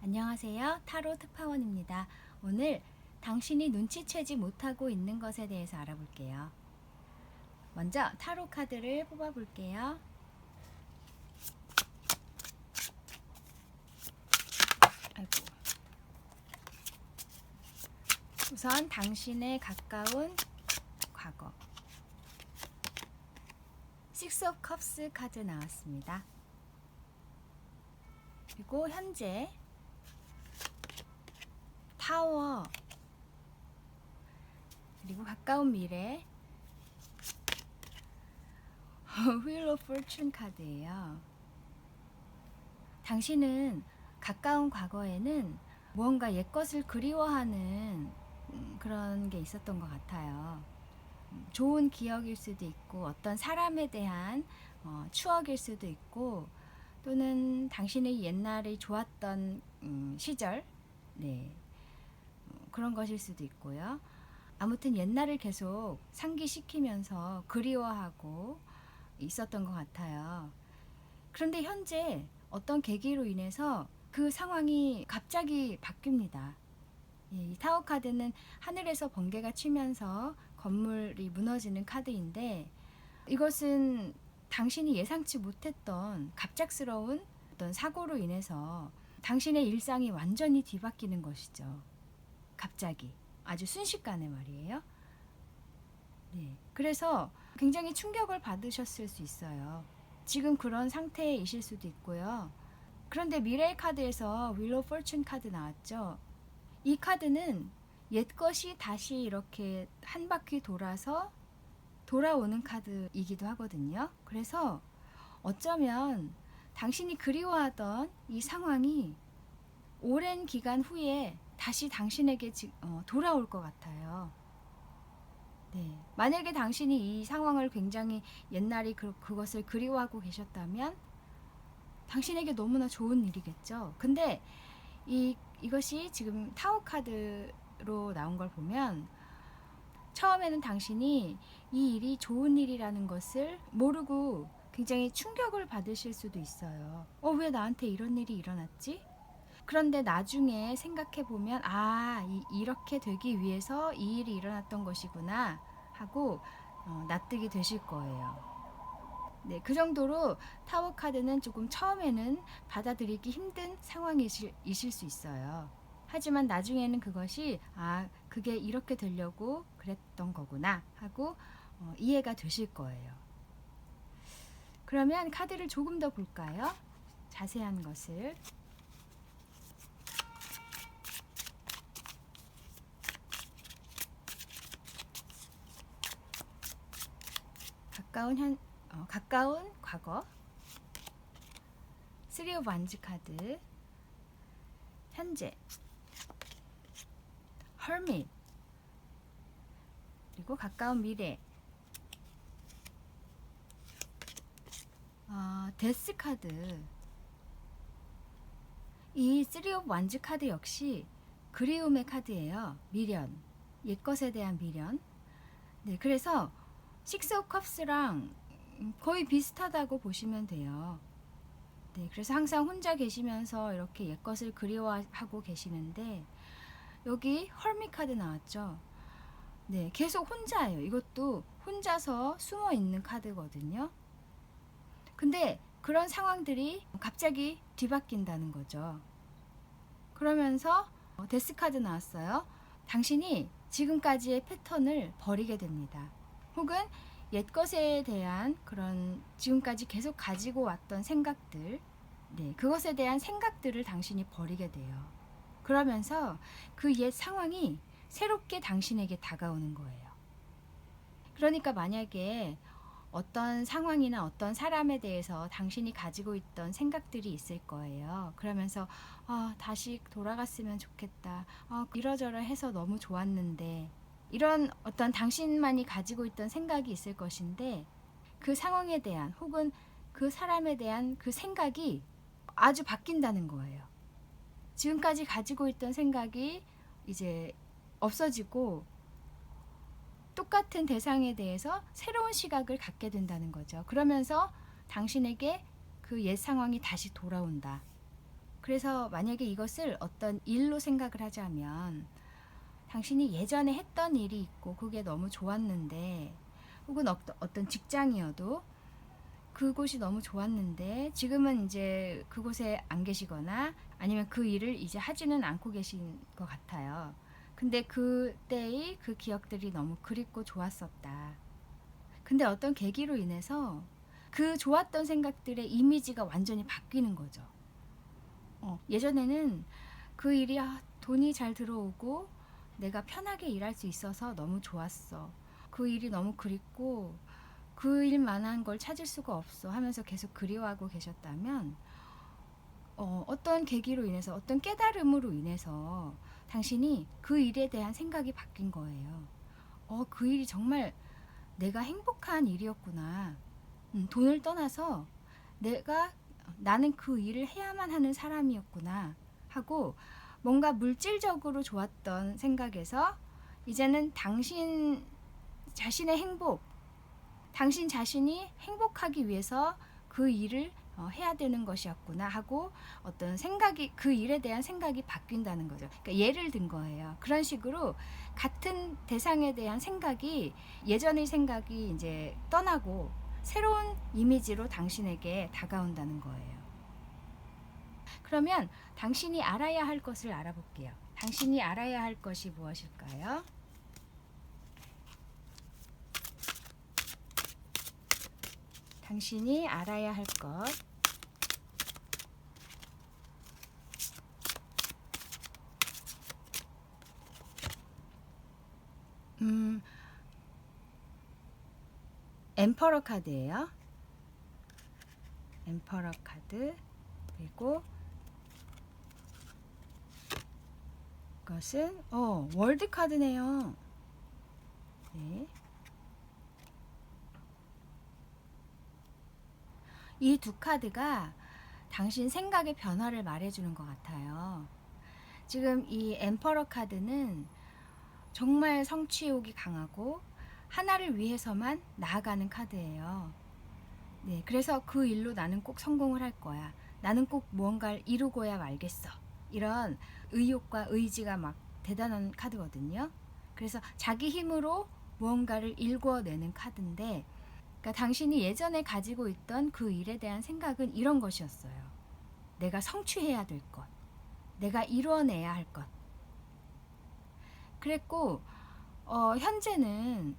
안녕하세요. 타로 특파원입니다. 오늘 당신이 눈치채지 못하고 있는 것에 대해서 알아볼게요. 먼저 타로 카드를 뽑아볼게요. 아이고. 우선 당신의 가까운 과거. 식스 오브 컵스 카드 나왔습니다. 그리고 현재 타워, 그리고 가까운 미래 휠 오브 포춘 카드예요. 당신은 가까운 과거에는 무언가 옛것을 그리워하는 그런 게 있었던 것 같아요. 좋은 기억일 수도 있고 어떤 사람에 대한 추억일 수도 있고, 또는 당신의 옛날에 좋았던 시절, 네, 그런 것일 수도 있고요. 아무튼 옛날을 계속 상기시키면서 그리워하고 있었던 것 같아요. 그런데 현재 어떤 계기로 인해서 그 상황이 갑자기 바뀝니다. 이 타워 카드는 하늘에서 번개가 치면서 건물이 무너지는 카드인데, 이것은 당신이 예상치 못했던 갑작스러운 어떤 사고로 인해서 당신의 일상이 완전히 뒤바뀌는 것이죠. 갑자기, 아주 순식간에 말이에요. 네. 그래서 굉장히 충격을 받으셨을 수 있어요. 지금 그런 상태이실 수도 있고요. 그런데 미래의 카드에서 윌 오브 포춘 카드 나왔죠. 이 카드는 옛것이 다시 이렇게 한 바퀴 돌아서 돌아오는 카드이기도 하거든요. 그래서 어쩌면 당신이 그리워하던 이 상황이 오랜 기간 후에 다시 당신에게 돌아올 것 같아요. 네. 만약에 당신이 이 상황을 굉장히 옛날에 그것을 그리워하고 계셨다면 당신에게 너무나 좋은 일이겠죠. 근데 이것이 지금 타워 카드로 나온 걸 보면, 처음에는 당신이 이 일이 좋은 일이라는 것을 모르고 굉장히 충격을 받으실 수도 있어요. 왜 나한테 이런 일이 일어났지? 그런데 나중에 생각해보면, 이렇게 되기 위해서 이 일이 일어났던 것이구나 하고 납득이 되실 거예요. 네, 그 정도로 타워 카드는 조금 처음에는 받아들이기 힘든 상황이실 수 있어요. 하지만 나중에는 그것이 그게 이렇게 되려고 그랬던 거구나 하고 이해가 되실 거예요. 그러면 카드를 조금 더 볼까요? 자세한 것을. 가까운 과거, 쓰리 오브 완즈 카드, 현재, hermit, 그리고 가까운 미래, 데스 카드. 이 쓰리 오브 완즈 카드 역시 그리움의 카드예요. 미련, 옛것에 대한 미련. 네, 그래서 식스 오브 컵스랑 거의 비슷하다고 보시면 돼요. 네, 그래서 항상 혼자 계시면서 이렇게 옛것을 그리워하고 계시는데, 여기 헐밋 카드 나왔죠. 네, 계속 혼자예요. 이것도 혼자서 숨어 있는 카드거든요. 근데 그런 상황들이 갑자기 뒤바뀐다는 거죠. 그러면서 데스 카드 나왔어요. 당신이 지금까지의 패턴을 버리게 됩니다. 혹은 옛것에 대한 그런 지금까지 계속 가지고 왔던 생각들, 네, 그것에 대한 생각들을 당신이 버리게 돼요. 그러면서 그 옛 상황이 새롭게 당신에게 다가오는 거예요. 그러니까 만약에 어떤 상황이나 어떤 사람에 대해서 당신이 가지고 있던 생각들이 있을 거예요. 그러면서 다시 돌아갔으면 좋겠다. 이러저러 해서 너무 좋았는데, 이런 어떤 당신만이 가지고 있던 생각이 있을 것인데 그 상황에 대한 혹은 그 사람에 대한 그 생각이 아주 바뀐다는 거예요. 지금까지 가지고 있던 생각이 이제 없어지고 똑같은 대상에 대해서 새로운 시각을 갖게 된다는 거죠. 그러면서 당신에게 그 옛 상황이 다시 돌아온다. 그래서 만약에 이것을 어떤 일로 생각을 하자면 당신이 예전에 했던 일이 있고 그게 너무 좋았는데 혹은 어떤 직장이어도 그곳이 너무 좋았는데 지금은 이제 그곳에 안 계시거나 아니면 그 일을 이제 하지는 않고 계신 것 같아요. 근데 그때의 그 기억들이 너무 그립고 좋았었다. 근데 어떤 계기로 인해서 그 좋았던 생각들의 이미지가 완전히 바뀌는 거죠. 예전에는 그 일이 돈이 잘 들어오고 내가 편하게 일할 수 있어서 너무 좋았어. 그 일이 너무 그립고 그 일만한 걸 찾을 수가 없어 하면서 계속 그리워하고 계셨다면 어떤 계기로 인해서 어떤 깨달음으로 인해서 당신이 그 일에 대한 생각이 바뀐 거예요. 그 일이 정말 내가 행복한 일이었구나. 돈을 떠나서 나는 그 일을 해야만 하는 사람이었구나 하고 뭔가 물질적으로 좋았던 생각에서 이제는 당신 자신의 행복, 당신 자신이 행복하기 위해서 그 일을 해야 되는 것이었구나 하고 어떤 생각이 그 일에 대한 생각이 바뀐다는 거죠. 그러니까 예를 든 거예요. 그런 식으로 같은 대상에 대한 생각이 예전의 생각이 이제 떠나고 새로운 이미지로 당신에게 다가온다는 거예요. 그러면 당신이 알아야 할 것을 알아볼게요. 당신이 알아야 할 것이 무엇일까요? 당신이 알아야 할 것. 엠퍼러 카드예요. 엠퍼러 카드. 그리고 이것은 월드 카드네요. 네. 이 두 카드가 당신 생각의 변화를 말해주는 것 같아요. 지금 이 엠퍼러 카드는 정말 성취욕이 강하고 하나를 위해서만 나아가는 카드예요. 네, 그래서 그 일로 나는 꼭 성공을 할 거야. 나는 꼭 무언가를 이루고야 말겠어. 이런 의욕과 의지가 막 대단한 카드거든요. 그래서 자기 힘으로 무언가를 일궈내는 카드인데, 그러니까 당신이 예전에 가지고 있던 그 일에 대한 생각은 이런 것이었어요. 내가 성취해야 될 것, 내가 이루어내야 할 것. 그랬고 현재는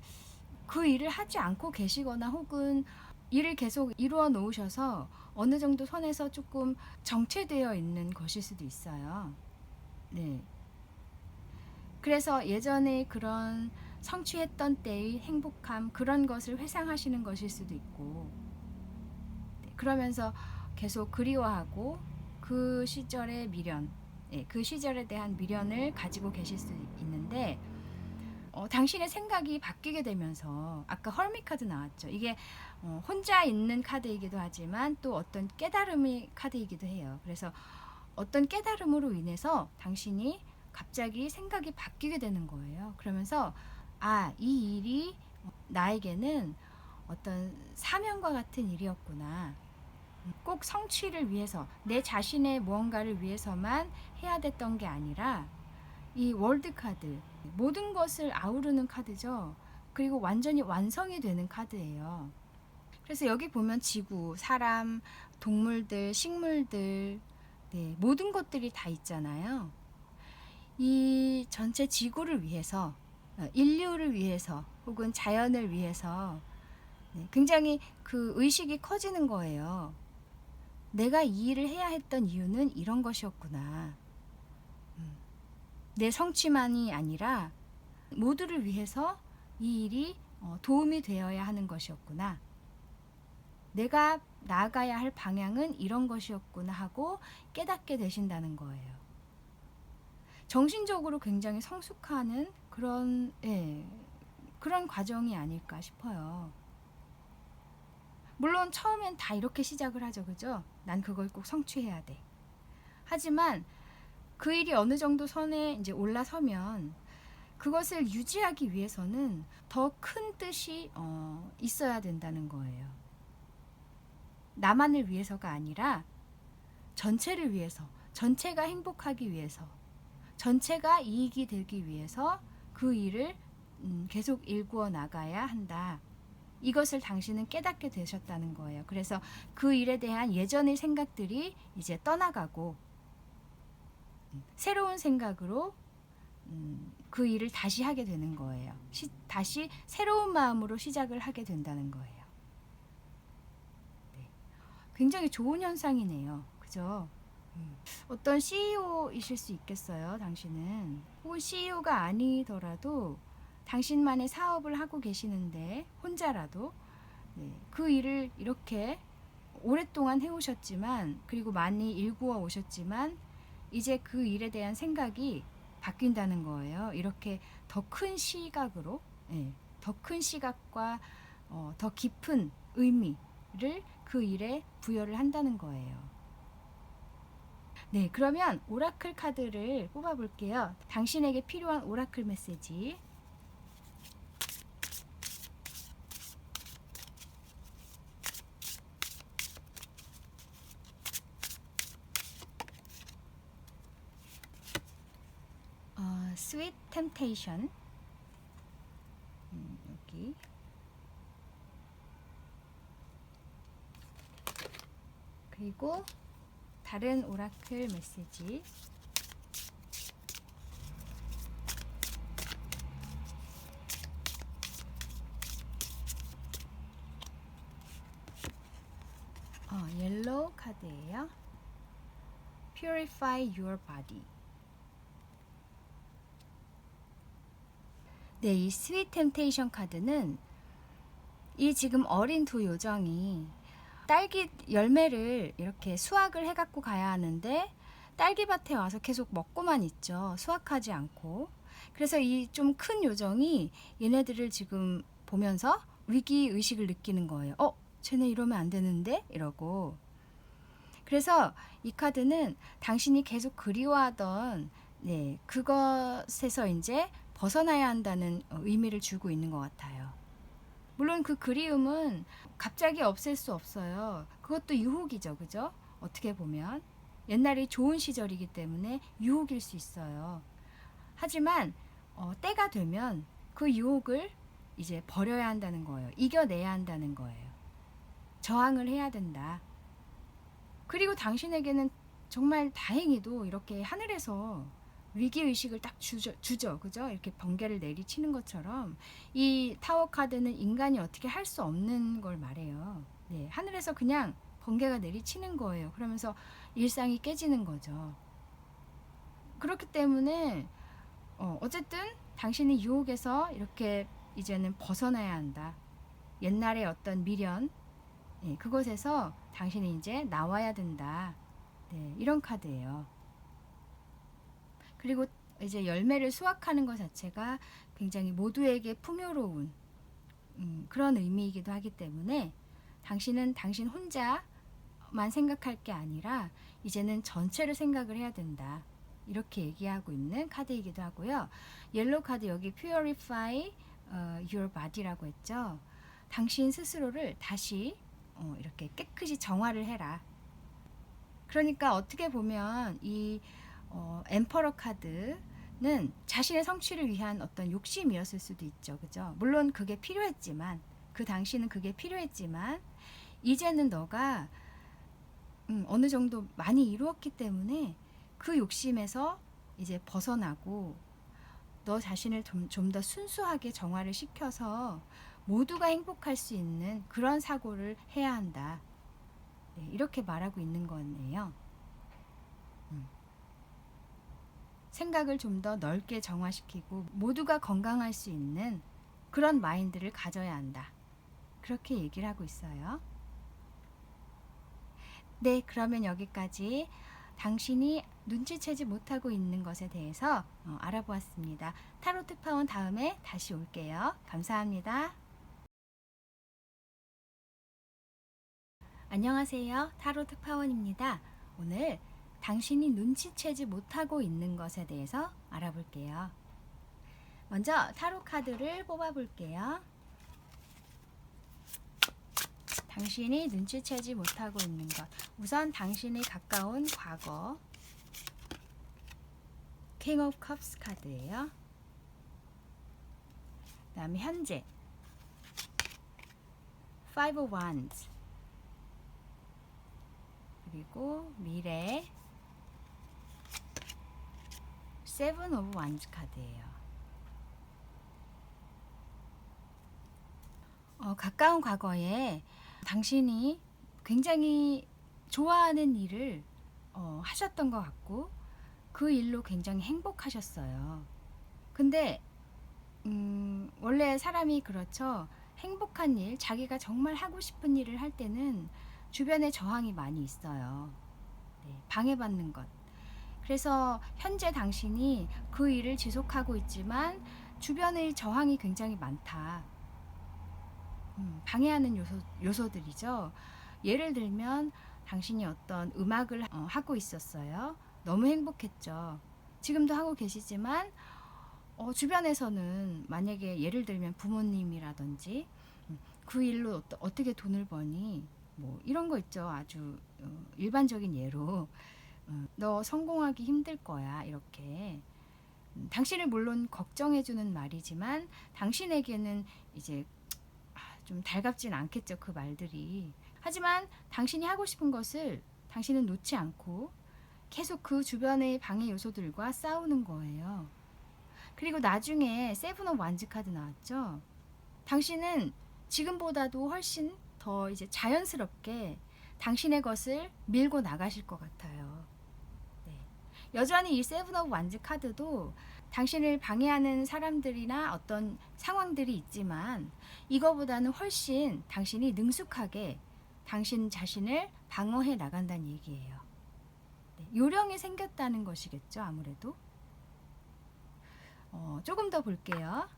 그 일을 하지 않고 계시거나 혹은 일을 계속 이루어 놓으셔서 어느 정도 선에서 조금 정체되어 있는 것일 수도 있어요. 네. 그래서 예전에 그런 성취했던 때의 행복함 그런 것을 회상하시는 것일 수도 있고, 네. 그러면서 계속 그리워하고 그 시절의 미련, 그 시절에 대한 미련을 가지고 계실 수 있는데 당신의 생각이 바뀌게 되면서 아까 헐밋 카드 나왔죠. 이게 혼자 있는 카드이기도 하지만 또 어떤 깨달음의 카드이기도 해요. 그래서 어떤 깨달음으로 인해서 당신이 갑자기 생각이 바뀌게 되는 거예요. 그러면서 이 일이 나에게는 어떤 사명과 같은 일이었구나. 꼭 성취를 위해서 내 자신의 무언가를 위해서만 해야 됐던 게 아니라 이 월드 카드 모든 것을 아우르는 카드죠. 그리고 완전히 완성이 되는 카드예요. 그래서 여기 보면 지구, 사람, 동물들, 식물들, 네, 모든 것들이 다 있잖아요. 이 전체 지구를 위해서, 인류를 위해서, 혹은 자연을 위해서 굉장히 그 의식이 커지는 거예요. 내가 이 일을 해야 했던 이유는 이런 것이었구나. 내 성취만이 아니라 모두를 위해서 이 일이 도움이 되어야 하는 것이었구나. 내가 나아가야 할 방향은 이런 것이었구나 하고 깨닫게 되신다는 거예요. 정신적으로 굉장히 성숙하는 그런, 예, 그런 과정이 아닐까 싶어요. 물론 처음엔 다 이렇게 시작을 하죠. 그죠? 난 그걸 꼭 성취해야 돼. 하지만 그 일이 어느 정도 선에 이제 올라서면 그것을 유지하기 위해서는 더 큰 뜻이 있어야 된다는 거예요. 나만을 위해서가 아니라 전체를 위해서, 전체가 행복하기 위해서, 전체가 이익이 되기 위해서 그 일을 계속 일구어 나가야 한다. 이것을 당신은 깨닫게 되셨다는 거예요. 그래서 그 일에 대한 예전의 생각들이 이제 떠나가고 새로운 생각으로 그 일을 다시 하게 되는 거예요. 다시 새로운 마음으로 시작을 하게 된다는 거예요. 네. 굉장히 좋은 현상이네요. 그죠? 어떤 CEO이실 수 있겠어요, 당신은. 혹은 CEO가 아니더라도 당신만의 사업을 하고 계시는데 혼자라도 네, 그 일을 이렇게 오랫동안 해오셨지만 그리고 많이 일구어 오셨지만 이제 그 일에 대한 생각이 바뀐다는 거예요. 이렇게 더 큰 시각으로, 예, 더 큰 시각과 더 깊은 의미를 그 일에 부여를 한다는 거예요. 네, 그러면 오라클 카드를 뽑아볼게요. 당신에게 필요한 오라클 메시지. Sweet Temptation. 여기. 그리고 다른 오라클 메시지. 옐로우 카드예요. Purify your body. 네, 이 스윗 템테이션 카드는 이 지금 어린 두 요정이 딸기 열매를 이렇게 수확을 해갖고 가야 하는데 딸기밭에 와서 계속 먹고만 있죠. 수확하지 않고. 그래서 이 좀 큰 요정이 얘네들을 지금 보면서 위기 의식을 느끼는 거예요. 쟤네 이러면 안 되는데? 이러고. 그래서 이 카드는 당신이 계속 그리워하던 네, 그것에서 이제 벗어나야 한다는 의미를 주고 있는 것 같아요. 물론 그 그리움은 갑자기 없앨 수 없어요. 그것도 유혹이죠. 그죠? 어떻게 보면. 옛날이 좋은 시절이기 때문에 유혹일 수 있어요. 하지만 때가 되면 그 유혹을 이제 버려야 한다는 거예요. 이겨내야 한다는 거예요. 저항을 해야 된다. 그리고 당신에게는 정말 다행히도 이렇게 하늘에서 위기의식을 딱 주죠. 그죠? 이렇게 번개를 내리치는 것처럼 이 타워 카드는 인간이 어떻게 할 수 없는 걸 말해요. 네, 하늘에서 그냥 번개가 내리치는 거예요. 그러면서 일상이 깨지는 거죠. 그렇기 때문에 어쨌든 당신이 유혹에서 이렇게 이제는 벗어나야 한다. 옛날의 어떤 미련, 네, 그것에서 당신이 이제 나와야 된다. 네, 이런 카드예요. 그리고 이제 열매를 수확하는 것 자체가 굉장히 모두에게 풍요로운 그런 의미이기도 하기 때문에 당신은 당신 혼자만 생각할 게 아니라 이제는 전체를 생각을 해야 된다. 이렇게 얘기하고 있는 카드이기도 하고요. 옐로우 카드 여기 Purify your body라고 했죠. 당신 스스로를 다시 이렇게 깨끗이 정화를 해라. 그러니까 어떻게 보면 이 엠퍼러 카드는 자신의 성취를 위한 어떤 욕심이었을 수도 있죠. 그죠? 물론 그게 필요했지만 그 당시는 그게 필요했지만 이제는 너가 어느 정도 많이 이루었기 때문에 그 욕심에서 이제 벗어나고 너 자신을 좀 더 순수하게 정화를 시켜서 모두가 행복할 수 있는 그런 사고를 해야 한다. 네, 이렇게 말하고 있는 거네요. 생각을 좀 더 넓게 정화시키고 모두가 건강할 수 있는 그런 마인드를 가져야 한다. 그렇게 얘기를 하고 있어요. 네, 그러면 여기까지 당신이 눈치채지 못하고 있는 것에 대해서 알아보았습니다. 타로 특파원 다음에 다시 올게요. 감사합니다. 안녕하세요. 타로 특파원입니다. 오늘 당신이 눈치채지 못하고 있는 것에 대해서 알아볼게요. 먼저 타로 카드를 뽑아볼게요. 당신이 눈치채지 못하고 있는 것. 우선 당신이 가까운 과거. 킹 오브 컵스 카드예요. 그 다음에 현재. 파이브 오브 원스. 그리고 미래. 세븐 오브 원스 카드예요. 가까운 과거에 당신이 굉장히 좋아하는 일을 하셨던 것 같고 그 일로 굉장히 행복하셨어요. 근데 원래 사람이 그렇죠. 행복한 일, 자기가 정말 하고 싶은 일을 할 때는 주변에 저항이 많이 있어요. 네, 방해받는 것. 그래서 현재 당신이 그 일을 지속하고 있지만 주변의 저항이 굉장히 많다. 방해하는 요소들이죠. 예를 들면 당신이 어떤 음악을 하고 있었어요. 너무 행복했죠. 지금도 하고 계시지만 주변에서는 만약에 예를 들면 부모님이라든지 그 일로 어떻게 돈을 버니 뭐 이런 거 있죠. 아주 일반적인 예로 너 성공하기 힘들 거야 이렇게 당신을 물론 걱정해주는 말이지만 당신에게는 이제 좀 달갑진 않겠죠. 그 말들이. 하지만 당신이 하고 싶은 것을 당신은 놓지 않고 계속 그 주변의 방해 요소들과 싸우는 거예요. 그리고 나중에 세븐 오브 완즈 카드 나왔죠. 당신은 지금보다도 훨씬 더 이제 자연스럽게 당신의 것을 밀고 나가실 것 같아요. 네. 여전히 이 세븐 오브 완즈 카드도 당신을 방해하는 사람들이나 어떤 상황들이 있지만 이거보다는 훨씬 당신이 능숙하게 당신 자신을 방어해 나간다는 얘기예요. 네, 요령이 생겼다는 것이겠죠, 아무래도. 조금 더 볼게요.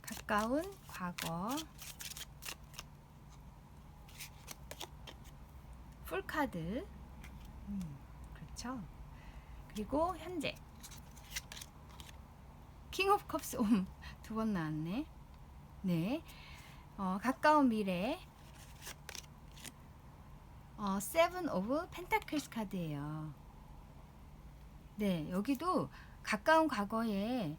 가까운 과거. 풀카드. 그렇죠. 그리고 현재. 킹 오브 컵스. 두 번 나왔네. 네. 가까운 미래. 세븐 오브 펜타클스 카드예요. 네, 여기도 가까운 과거에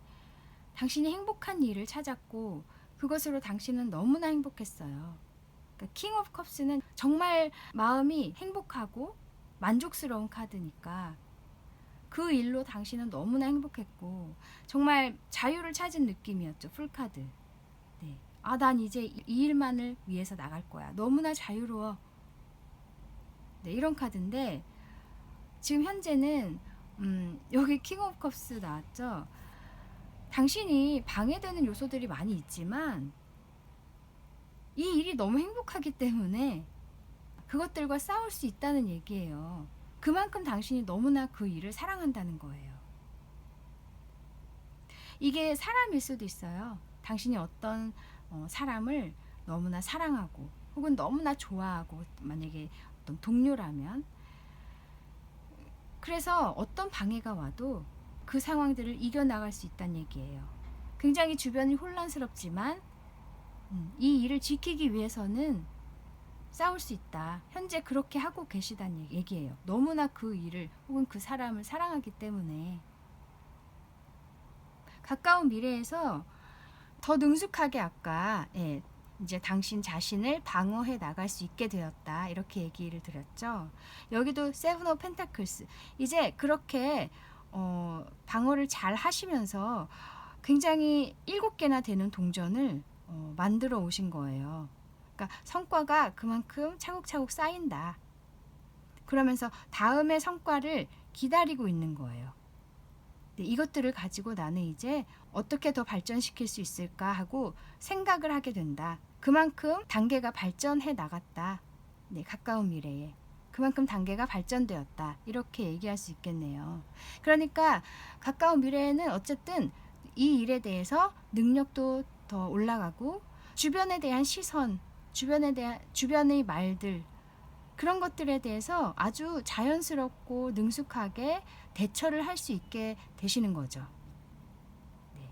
당신이 행복한 일을 찾았고 그것으로 당신은 너무나 행복했어요. 그러니까 킹 오브 컵스는 정말 마음이 행복하고 만족스러운 카드니까 그 일로 당신은 너무나 행복했고 정말 자유를 찾은 느낌이었죠. 풀카드. 네. 난 이제 이 일만을 위해서 나갈 거야. 너무나 자유로워. 네, 이런 카드인데 지금 현재는 여기 킹 오브 컵스 나왔죠. 당신이 방해되는 요소들이 많이 있지만 이 일이 너무 행복하기 때문에 그것들과 싸울 수 있다는 얘기예요. 그만큼 당신이 너무나 그 일을 사랑한다는 거예요. 이게 사람일 수도 있어요. 당신이 어떤 사람을 너무나 사랑하고 혹은 너무나 좋아하고 만약에 어떤 동료라면 그래서 어떤 방해가 와도 그 상황들을 이겨나갈 수 있다는 얘기예요. 굉장히 주변이 혼란스럽지만 이 일을 지키기 위해서는 싸울 수 있다. 현재 그렇게 하고 계시다는 얘기예요. 너무나 그 일을 혹은 그 사람을 사랑하기 때문에 가까운 미래에서 더 능숙하게 아까 이제 당신 자신을 방어해 나갈 수 있게 되었다. 이렇게 얘기를 드렸죠. 여기도 세븐 오브 펜타클스. 이제 그렇게 방어를 잘 하시면서 굉장히 7개나 되는 동전을 만들어 오신 거예요. 그러니까 성과가 그만큼 차곡차곡 쌓인다. 그러면서 다음의 성과를 기다리고 있는 거예요. 네, 이것들을 가지고 나는 이제 어떻게 더 발전시킬 수 있을까 하고 생각을 하게 된다. 그만큼 단계가 발전해 나갔다. 네, 가까운 미래에. 그만큼 단계가 발전되었다. 이렇게 얘기할 수 있겠네요. 그러니까 가까운 미래에는 어쨌든 이 일에 대해서 능력도 더 올라가고 주변에 대한 시선, 주변의 말들 그런 것들에 대해서 아주 자연스럽고 능숙하게 대처를 할 수 있게 되시는 거죠. 네.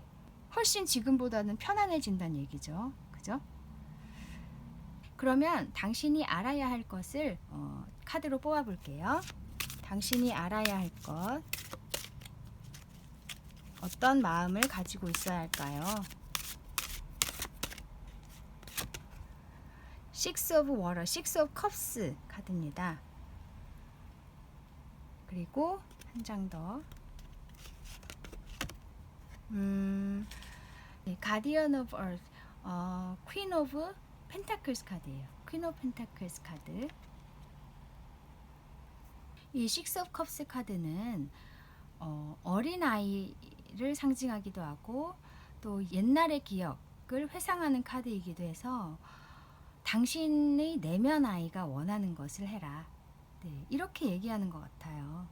훨씬 지금보다는 편안해진다는 얘기죠. 그죠? 그러면 당신이 알아야 할 것을 카드로 뽑아 볼게요. 당신이 알아야 할 것. 어떤 마음을 가지고 있어야 할까요? Six of Water, Six of Cups 카드입니다. 그리고 한 장 더. 네, Guardian of Earth, Queen of Pentacles 카드예요. Queen of Pentacles 카드. 이 Six of Cups 카드는 어린아이를 상징하기도 하고 또 옛날의 기억을 회상하는 카드이기도 해서 당신의 내면 아이가 원하는 것을 해라. 네, 이렇게 얘기하는 것 같아요.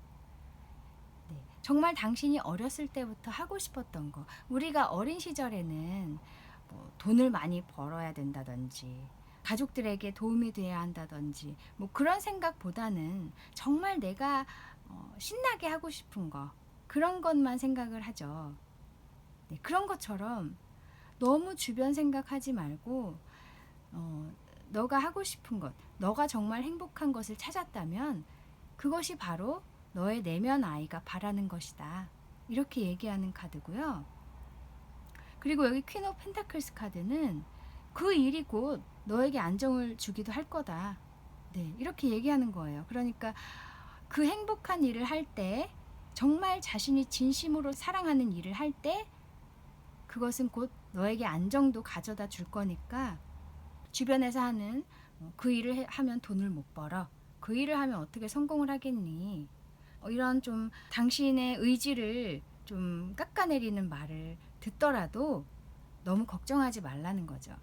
네, 정말 당신이 어렸을 때부터 하고 싶었던 거. 우리가 어린 시절에는 뭐 돈을 많이 벌어야 된다든지 가족들에게 도움이 돼야 한다든지 뭐 그런 생각보다는 정말 내가 신나게 하고 싶은 거 그런 것만 생각을 하죠. 네, 그런 것처럼 너무 주변 생각하지 말고 너가 하고 싶은 것, 너가 정말 행복한 것을 찾았다면 그것이 바로 너의 내면 아이가 바라는 것이다. 이렇게 얘기하는 카드고요. 그리고 여기 퀸 오브 펜타클스 카드는 그 일이 곧 너에게 안정을 주기도 할 거다. 네, 이렇게 얘기하는 거예요. 그러니까 그 행복한 일을 할 때, 정말 자신이 진심으로 사랑하는 일을 할 때 그것은 곧 너에게 안정도 가져다 줄 거니까 주변에서 하는 그 일을 하면 돈을 못 벌어. 그 일을 하면 어떻게 성공을 하겠니? 이런 좀 당신의 의지를 좀 깎아내리는 말을 듣더라도 너무 걱정하지 말라는 거죠.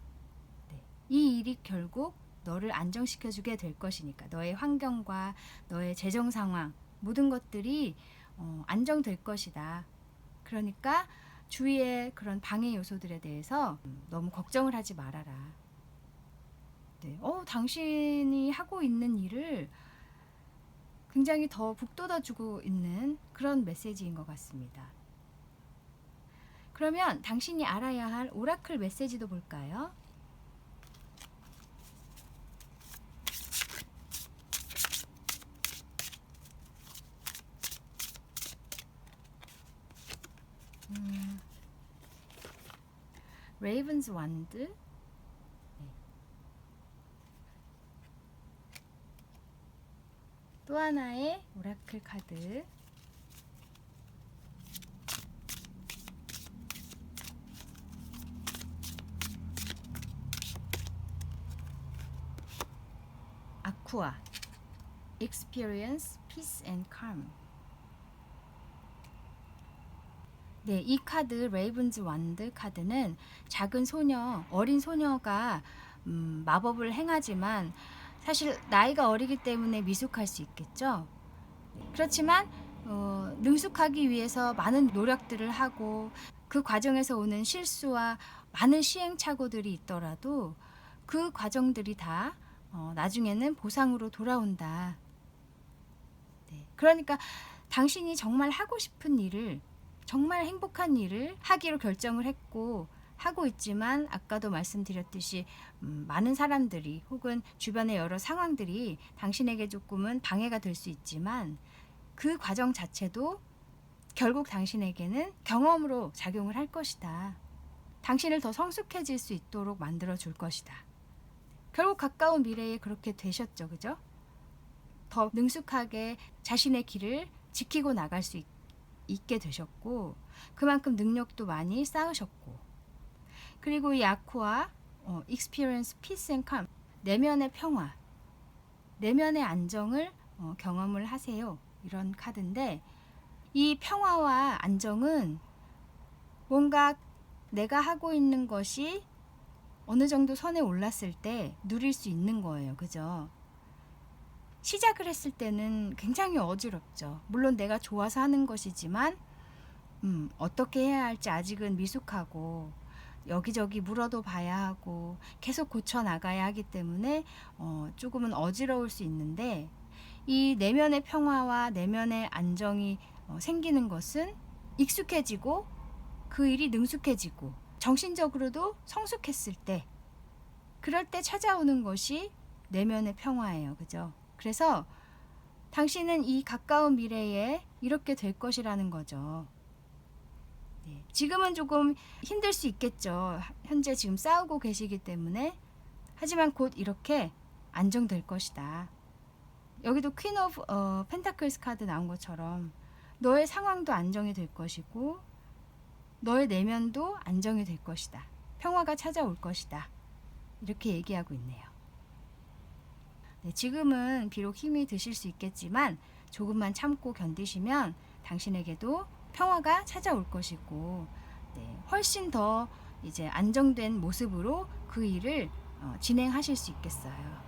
네. 이 일이 결국 너를 안정시켜주게 될 것이니까 너의 환경과 너의 재정 상황 모든 것들이 안정될 것이다. 그러니까 주위의 그런 방해 요소들에 대해서 너무 걱정을 하지 말아라. 네. 당신이 하고 있는 일을 굉장히 더 북돋아주고 있는 그런 메시지인 것 같습니다. 그러면 당신이 알아야 할 오라클 메시지도 볼까요? 레이븐스 완드. 또 하나의 오라클 카드. 아쿠아. Experience Peace and Calm. 네, 이 카드 레이븐즈 완드 카드는 작은 소녀, 어린 소녀가 마법을 행하지만 사실 나이가 어리기 때문에 미숙할 수 있겠죠. 그렇지만 능숙하기 위해서 많은 노력들을 하고 그 과정에서 오는 실수와 많은 시행착오들이 있더라도 그 과정들이 다 나중에는 보상으로 돌아온다. 네, 그러니까 당신이 정말 하고 싶은 일을 정말 행복한 일을 하기로 결정을 했고 하고 있지만 아까도 말씀드렸듯이 많은 사람들이 혹은 주변의 여러 상황들이 당신에게 조금은 방해가 될 수 있지만 그 과정 자체도 결국 당신에게는 경험으로 작용을 할 것이다. 당신을 더 성숙해질 수 있도록 만들어 줄 것이다. 결국 가까운 미래에 그렇게 되셨죠. 그죠? 더 능숙하게 자신의 길을 지키고 나갈 수 있게 되셨고 그만큼 능력도 많이 쌓으셨고 그리고 이 아쿠아 Experience Peace and Calm 내면의 평화 내면의 안정을 경험을 하세요. 이런 카드인데 이 평화와 안정은 뭔가 내가 하고 있는 것이 어느 정도 선에 올랐을 때 누릴 수 있는 거예요. 그죠? 시작을 했을 때는 굉장히 어지럽죠. 물론 내가 좋아서 하는 것이지만 어떻게 해야 할지 아직은 미숙하고 여기저기 물어도 봐야 하고 계속 고쳐 나가야 하기 때문에 조금은 어지러울 수 있는데, 이 내면의 평화와 내면의 안정이 생기는 것은 익숙해지고 그 일이 능숙해지고 정신적으로도 성숙했을 때, 그럴 때 찾아오는 것이 내면의 평화예요. 그죠? 그래서 당신은 이 가까운 미래에 이렇게 될 것이라는 거죠. 네. 지금은 조금 힘들 수 있겠죠. 현재 지금 싸우고 계시기 때문에. 하지만 곧 이렇게 안정될 것이다. 여기도 퀸 오브 펜타클스 카드 나온 것처럼 너의 상황도 안정이 될 것이고 너의 내면도 안정이 될 것이다. 평화가 찾아올 것이다. 이렇게 얘기하고 있네요. 네, 지금은 비록 힘이 드실 수 있겠지만 조금만 참고 견디시면 당신에게도 평화가 찾아올 것이고, 네, 훨씬 더 이제 안정된 모습으로 그 일을 진행하실 수 있겠어요.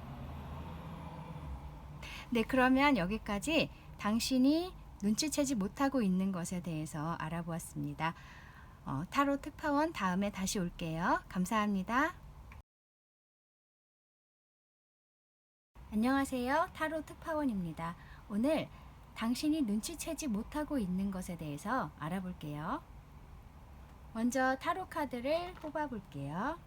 네, 그러면 여기까지 당신이 눈치채지 못하고 있는 것에 대해서 알아보았습니다. 타로 특파원 다음에 다시 올게요. 감사합니다. 안녕하세요. 타로 특파원입니다. 오늘 당신이 눈치채지 못하고 있는 것에 대해서 알아볼게요. 먼저 타로 카드를 뽑아 볼게요.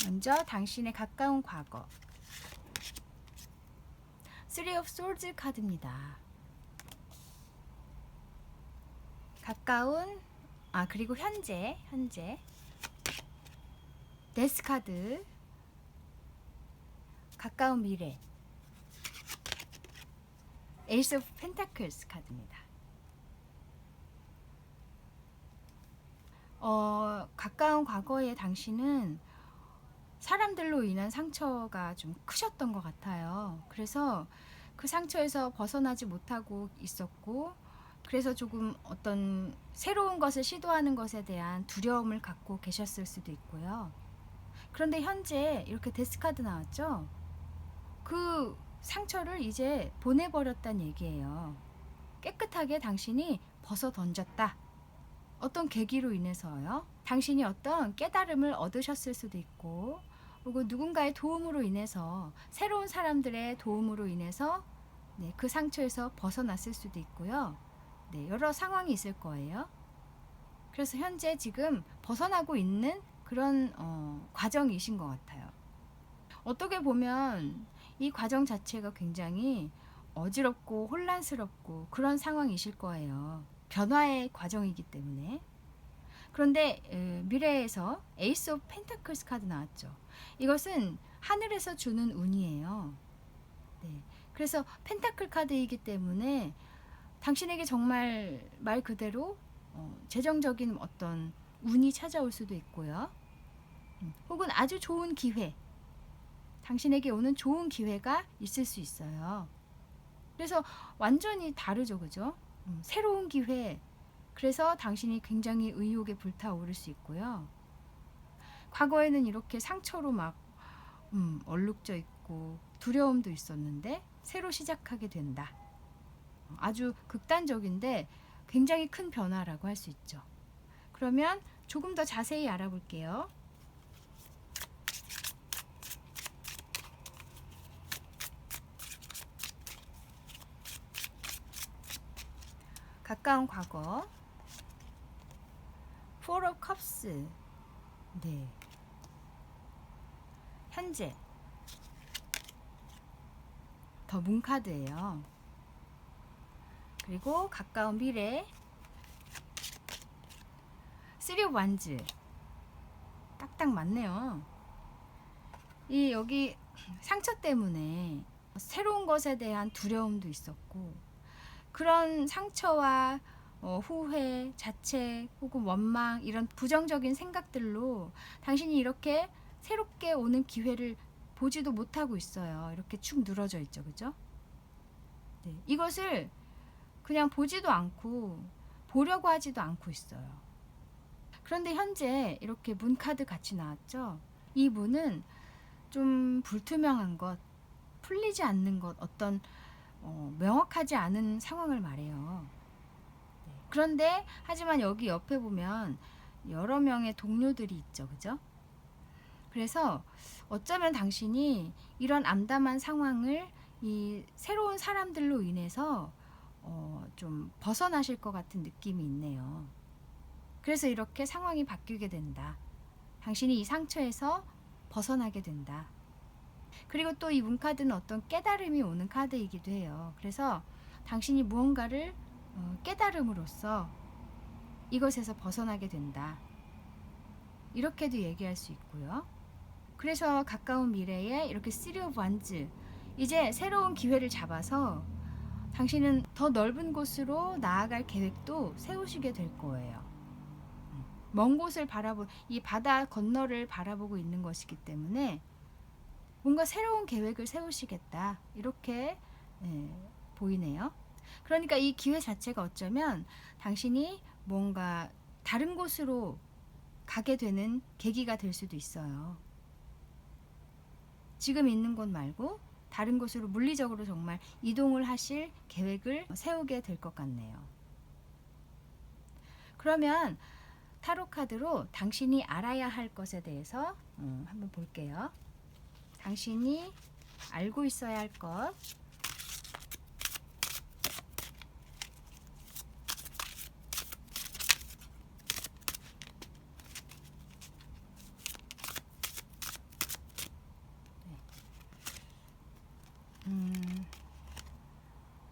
먼저 당신의 가까운 과거, Three of Swords 카드입니다. 가까운, 그리고 현재 데스 카드, 가까운 미래, 에이스 오브 펜타클스 카드입니다. 가까운 과거에 당신은 사람들로 인한 상처가 좀 크셨던 것 같아요. 그래서 그 상처에서 벗어나지 못하고 있었고, 그래서 조금 어떤 새로운 것을 시도하는 것에 대한 두려움을 갖고 계셨을 수도 있고요. 그런데 현재 이렇게 데스카드 나왔죠? 그 상처를 이제 보내버렸단 얘기예요. 깨끗하게 당신이 벗어 던졌다. 어떤 계기로 인해서요. 당신이 어떤 깨달음을 얻으셨을 수도 있고, 혹은 누군가의 도움으로 인해서, 새로운 사람들의 도움으로 인해서 그 상처에서 벗어났을 수도 있고요. 네, 여러 상황이 있을 거예요. 그래서 현재 지금 벗어나고 있는 그런 과정이신 것 같아요. 어떻게 보면 이 과정 자체가 굉장히 어지럽고 혼란스럽고 그런 상황이실 거예요. 변화의 과정이기 때문에. 그런데 미래에서 에이스 오브 펜타클스 카드 나왔죠. 이것은 하늘에서 주는 운이에요. 네. 그래서 펜타클 카드이기 때문에 당신에게 정말 말 그대로 재정적인 어떤 운이 찾아올 수도 있고요. 혹은 아주 좋은 기회, 당신에게 오는 좋은 기회가 있을 수 있어요. 그래서 완전히 다르죠, 그죠? 새로운 기회. 그래서 당신이 굉장히 의욕에 불타오를 수 있고요. 과거에는 이렇게 상처로 막 얼룩져 있고 두려움도 있었는데 새로 시작하게 된다. 아주 극단적인데 굉장히 큰 변화라고 할 수 있죠. 그러면 조금 더 자세히 알아볼게요. 가까운 과거, Four of Cups, 네, 현재, 더 문 카드예요. 그리고 가까운 미래, Three of Wands, 딱딱 맞네요. 이 여기 상처 때문에 새로운 것에 대한 두려움도 있었고, 그런 상처와 후회, 자책 혹은 원망, 이런 부정적인 생각들로 당신이 이렇게 새롭게 오는 기회를 보지도 못하고 있어요. 이렇게 축 늘어져 있죠. 그죠? 네, 이것을 그냥 보지도 않고 보려고 하지도 않고 있어요. 그런데 현재 이렇게 문 카드 같이 나왔죠. 이 문은 좀 불투명한 것, 풀리지 않는 것, 어떤 명확하지 않은 상황을 말해요. 네. 그런데 하지만 여기 옆에 보면 여러 명의 동료들이 있죠. 그죠? 그래서 어쩌면 당신이 이런 암담한 상황을 이 새로운 사람들로 인해서 좀 벗어나실 것 같은 느낌이 있네요. 그래서 이렇게 상황이 바뀌게 된다. 당신이 이 상처에서 벗어나게 된다. 그리고 또 이 문카드는 어떤 깨달음이 오는 카드이기도 해요. 그래서 당신이 무언가를 깨달음으로써 이것에서 벗어나게 된다. 이렇게도 얘기할 수 있고요. 그래서 가까운 미래에 이렇게 Three of Wands, 이제 새로운 기회를 잡아서 당신은 더 넓은 곳으로 나아갈 계획도 세우시게 될 거예요. 먼 곳을 이 바다 건너를 바라보고 있는 것이기 때문에 뭔가 새로운 계획을 세우시겠다. 이렇게 보이네요. 그러니까 이 기회 자체가 어쩌면 당신이 뭔가 다른 곳으로 가게 되는 계기가 될 수도 있어요. 지금 있는 곳 말고 다른 곳으로 물리적으로 정말 이동을 하실 계획을 세우게 될 것 같네요. 그러면 타로 카드로 당신이 알아야 할 것에 대해서 한번 볼게요. 당신이 알고 있어야 할 것.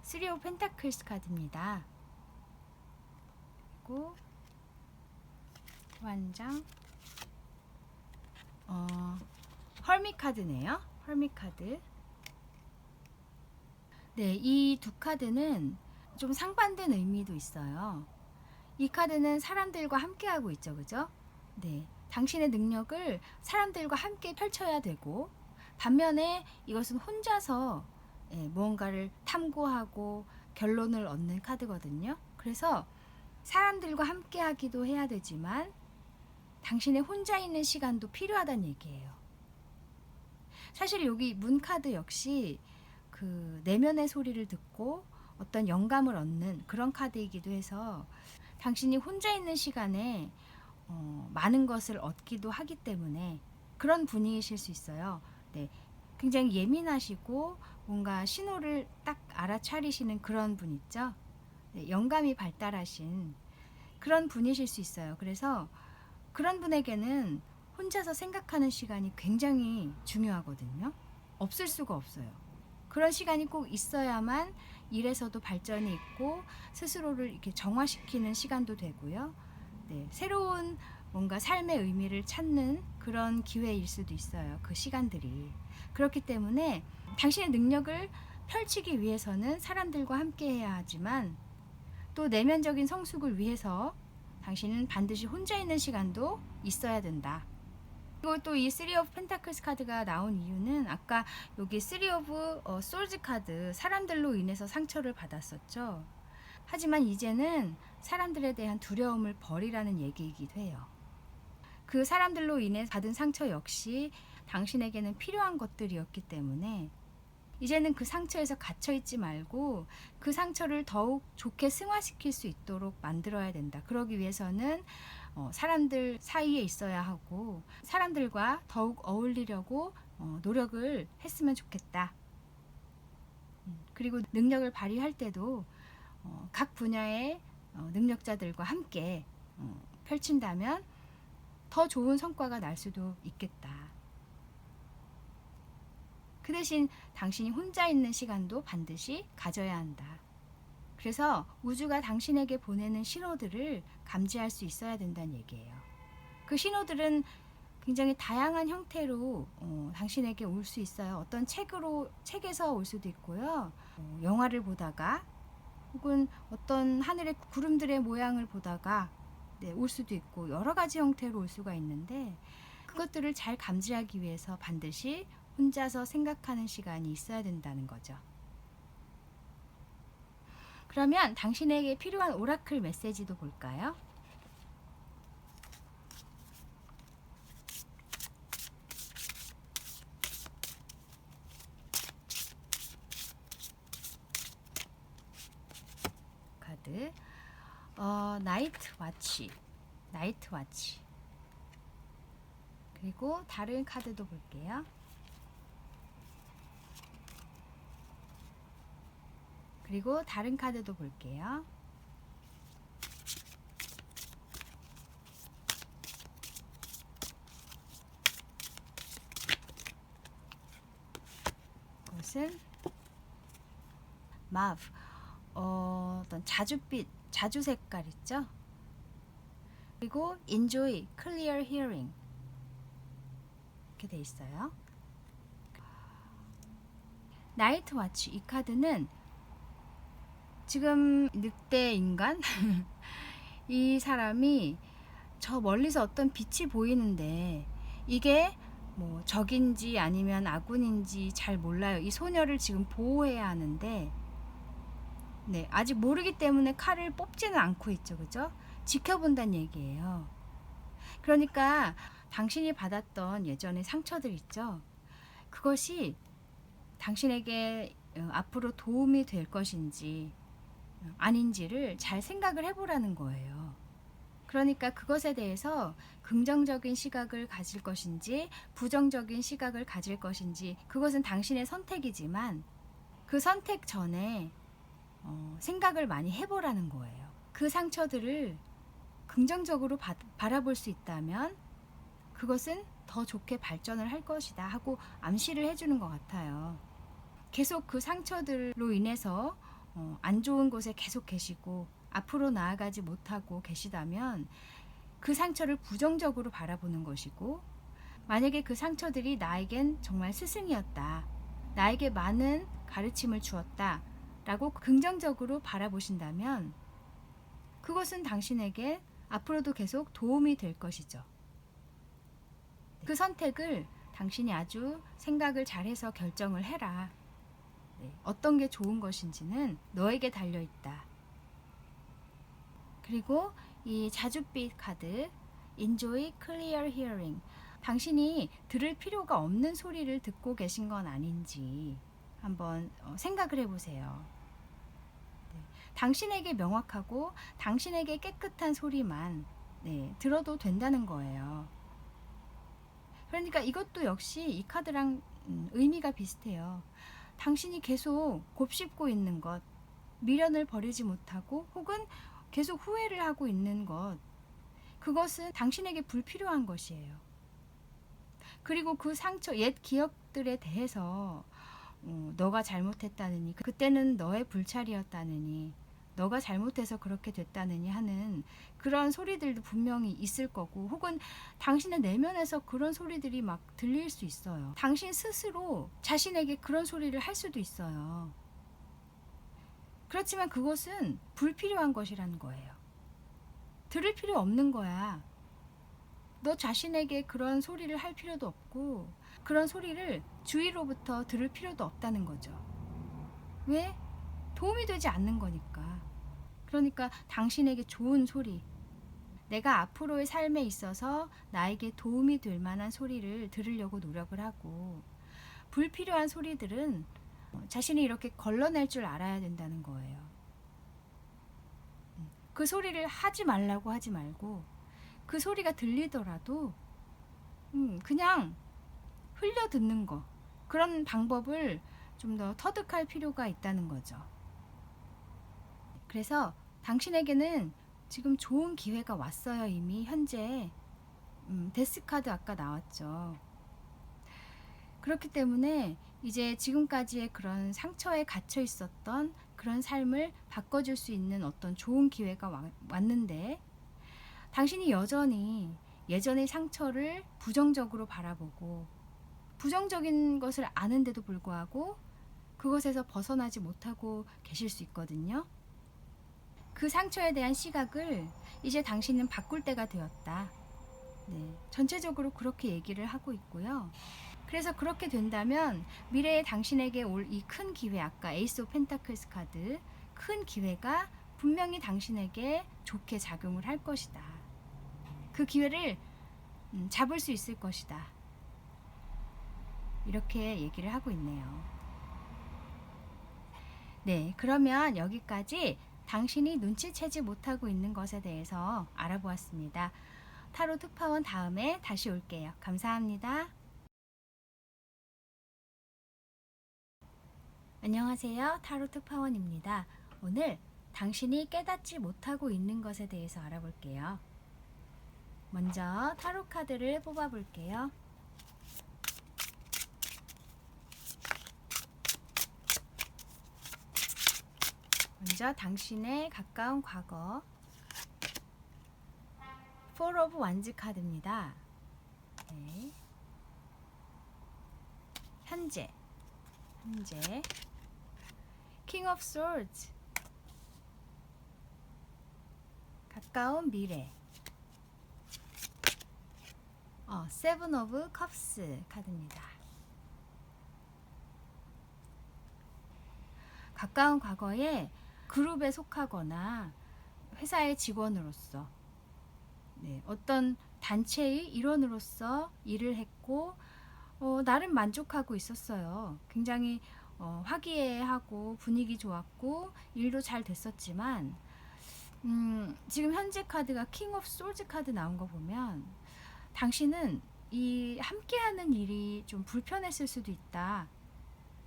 Three of Pentacles 카드입니다. 그리고 완장, 헐밋 카드네요. 헐밋 카드. 네, 이 두 카드는 좀 상반된 의미도 있어요. 이 카드는 사람들과 함께 하고 있죠, 그죠? 네, 당신의 능력을 사람들과 함께 펼쳐야 되고, 반면에 이것은 혼자서 무언가를 탐구하고 결론을 얻는 카드거든요. 그래서 사람들과 함께 하기도 해야 되지만 당신의 혼자 있는 시간도 필요하다는 얘기예요. 사실 여기 문 카드 역시 그 내면의 소리를 듣고 어떤 영감을 얻는 그런 카드이기도 해서 당신이 혼자 있는 시간에 많은 것을 얻기도 하기 때문에 그런 분이실 수 있어요. 네, 굉장히 예민하시고 뭔가 신호를 딱 알아차리시는 그런 분 있죠. 네, 영감이 발달하신 그런 분이실 수 있어요. 그래서 그런 분에게는 혼자서 생각하는 시간이 굉장히 중요하거든요. 없을 수가 없어요. 그런 시간이 꼭 있어야만 일에서도 발전이 있고 스스로를 이렇게 정화시키는 시간도 되고요. 네, 새로운 뭔가 삶의 의미를 찾는 그런 기회일 수도 있어요. 그 시간들이. 그렇기 때문에 당신의 능력을 펼치기 위해서는 사람들과 함께 해야 하지만 또 내면적인 성숙을 위해서 당신은 반드시 혼자 있는 시간도 있어야 된다. 그리고 또 이 Three of Pentacles 카드가 나온 이유는 아까 여기 Three of Swords 카드, 사람들로 인해서 상처를 받았었죠. 하지만 이제는 사람들에 대한 두려움을 버리라는 얘기이기도 해요. 그 사람들로 인해 받은 상처 역시 당신에게는 필요한 것들이었기 때문에 이제는 그 상처에서 갇혀있지 말고 그 상처를 더욱 좋게 승화시킬 수 있도록 만들어야 된다. 그러기 위해서는 사람들 사이에 있어야 하고 사람들과 더욱 어울리려고 노력을 했으면 좋겠다. 그리고 능력을 발휘할 때도 각 분야의 능력자들과 함께 펼친다면 더 좋은 성과가 날 수도 있겠다. 그 대신 당신이 혼자 있는 시간도 반드시 가져야 한다. 그래서 우주가 당신에게 보내는 신호들을 감지할 수 있어야 된다는 얘기예요. 그 신호들은 굉장히 다양한 형태로 당신에게 올 수 있어요. 어떤 책에서 올 수도 있고요. 영화를 보다가 혹은 어떤 하늘의 구름들의 모양을 보다가 올 수도 있고 여러 가지 형태로 올 수가 있는데 그것들을 잘 감지하기 위해서 반드시 혼자서 생각하는 시간이 있어야 된다는 거죠. 그러면 당신에게 필요한 오라클 메시지도 볼까요? 카드 나이트 와치, 나이트 와치. 그리고 다른 카드도 볼게요. 그리고 다른 카드도 볼게요. 이것은 마브, 어떤 자줏빛, 자주 색깔 있죠? 그리고 enjoy, clear hearing 이렇게 돼 있어요. 나이트 와치, 이 카드는 지금 늑대 인간 이 사람이 저 멀리서 어떤 빛이 보이는데 이게 뭐 적인지 아니면 아군인지 잘 몰라요. 이 소녀를 지금 보호해야 하는데 네, 아직 모르기 때문에 칼을 뽑지는 않고 있죠. 그죠? 지켜본다는 얘기예요. 그러니까 당신이 받았던 예전의 상처들 있죠? 그것이 당신에게 앞으로 도움이 될 것인지 아닌지를 잘 생각을 해보라는 거예요. 그러니까 그것에 대해서 긍정적인 시각을 가질 것인지 부정적인 시각을 가질 것인지 그것은 당신의 선택이지만 그 선택 전에 생각을 많이 해보라는 거예요. 그 상처들을 긍정적으로 바라볼 수 있다면 그것은 더 좋게 발전을 할 것이다 하고 암시를 해주는 것 같아요. 계속 그 상처들로 인해서 안 좋은 곳에 계속 계시고 앞으로 나아가지 못하고 계시다면 그 상처를 부정적으로 바라보는 것이고, 만약에 그 상처들이 나에겐 정말 스승이었다, 나에게 많은 가르침을 주었다 라고 긍정적으로 바라보신다면 그것은 당신에게 앞으로도 계속 도움이 될 것이죠. 그 선택을 당신이 아주 생각을 잘해서 결정을 해라. 어떤 게 좋은 것인지는 너에게 달려있다. 그리고 이 자줏빛 카드 Enjoy Clear Hearing, 당신이 들을 필요가 없는 소리를 듣고 계신 건 아닌지 한번 생각을 해보세요. 당신에게 명확하고 당신에게 깨끗한 소리만 들어도 된다는 거예요. 그러니까 이것도 역시 이 카드랑 의미가 비슷해요. 당신이 계속 곱씹고 있는 것, 미련을 버리지 못하고 혹은 계속 후회를 하고 있는 것, 그것은 당신에게 불필요한 것이에요. 그리고 그 상처, 옛 기억들에 대해서 너가 잘못했다느니, 그때는 너의 불찰이었다느니, 너가 잘못해서 그렇게 됐다느니 하는 그런 소리들도 분명히 있을 거고, 혹은 당신의 내면에서 그런 소리들이 막 들릴 수 있어요. 당신 스스로 자신에게 그런 소리를 할 수도 있어요. 그렇지만 그것은 불필요한 것이라는 거예요. 들을 필요 없는 거야. 너 자신에게 그런 소리를 할 필요도 없고 그런 소리를 주위로부터 들을 필요도 없다는 거죠. 왜? 도움이 되지 않는 거니까. 그러니까 당신에게 좋은 소리, 내가 앞으로의 삶에 있어서 나에게 도움이 될 만한 소리를 들으려고 노력을 하고, 불필요한 소리들은 자신이 이렇게 걸러낼 줄 알아야 된다는 거예요. 그 소리를 하지 말라고 하지 말고, 그 소리가 들리더라도 그냥 흘려 듣는 거, 그런 방법을 좀 더 터득할 필요가 있다는 거죠. 그래서 당신에게는 지금 좋은 기회가 왔어요. 이미 현재 데스카드 아까 나왔죠. 그렇기 때문에 이제 지금까지의 그런 상처에 갇혀 있었던 그런 삶을 바꿔줄 수 있는 어떤 좋은 기회가 왔는데, 당신이 여전히 예전의 상처를 부정적으로 바라보고 부정적인 것을 아는데도 불구하고 그것에서 벗어나지 못하고 계실 수 있거든요. 그 상처에 대한 시각을 이제 당신은 바꿀 때가 되었다. 전체적으로 그렇게 얘기를 하고 있고요. 그래서 그렇게 된다면 미래의 당신에게 올 이 큰 기회, 아까 에이스 오브 펜타클스 카드, 큰 기회가 분명히 당신에게 좋게 작용을 할 것이다. 그 기회를 잡을 수 있을 것이다. 이렇게 얘기를 하고 있네요. 네, 그러면 여기까지 당신이 눈치채지 못하고 있는 것에 대해서 알아보았습니다. 타로 특파원 다음에 다시 올게요. 감사합니다. 안녕하세요. 타로 특파원입니다. 오늘 당신이 깨닫지 못하고 있는 것에 대해서 알아볼게요. 먼저 타로 카드를 뽑아볼게요. 먼저 당신의 가까운 과거, Four of Wands 카드입니다. 네. 현재 King of Swords, 가까운 미래, Seven of Cups 카드입니다. 가까운 과거에 그룹에 속하거나 회사의 직원으로서, 어떤 단체의 일원으로서 일을 했고 나름 만족하고 있었어요. 굉장히 화기애애하고 분위기 좋았고 일도 잘 됐었지만 지금 현재 카드가 킹 오브 솔즈 카드 나온 거 보면 당신은 이 함께하는 일이 좀 불편했을 수도 있다.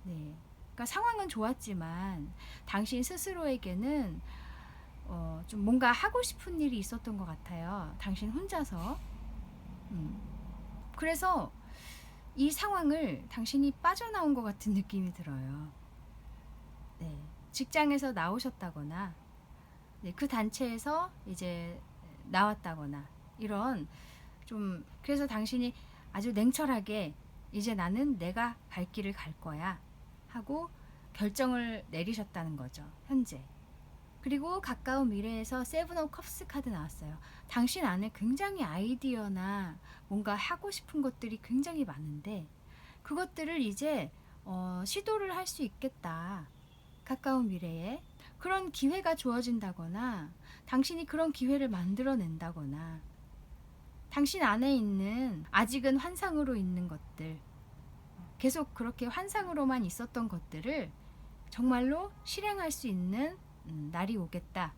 네. 그러니까 상황은 좋았지만 당신 스스로에게는 좀 뭔가 하고 싶은 일이 있었던 것 같아요. 당신 혼자서. 그래서 이 상황을 당신이 빠져나온 것 같은 느낌이 들어요. 네. 직장에서 나오셨다거나, 그 단체에서 이제 나왔다거나, 이런 좀, 그래서 당신이 아주 냉철하게 이제 나는 내가 갈 길을 갈 거야 하고 결정을 내리셨다는 거죠. 현재. 그리고 가까운 미래에서 세븐 오브 컵스 카드 나왔어요. 당신 안에 굉장히 아이디어나 뭔가 하고 싶은 것들이 굉장히 많은데 그것들을 이제 시도를 할 수 있겠다. 가까운 미래에 그런 기회가 주어진다거나 당신이 그런 기회를 만들어낸다거나 당신 안에 있는 아직은 환상으로 있는 것들, 계속 그렇게 환상으로만 있었던 것들을 정말로 실행할 수 있는 날이 오겠다.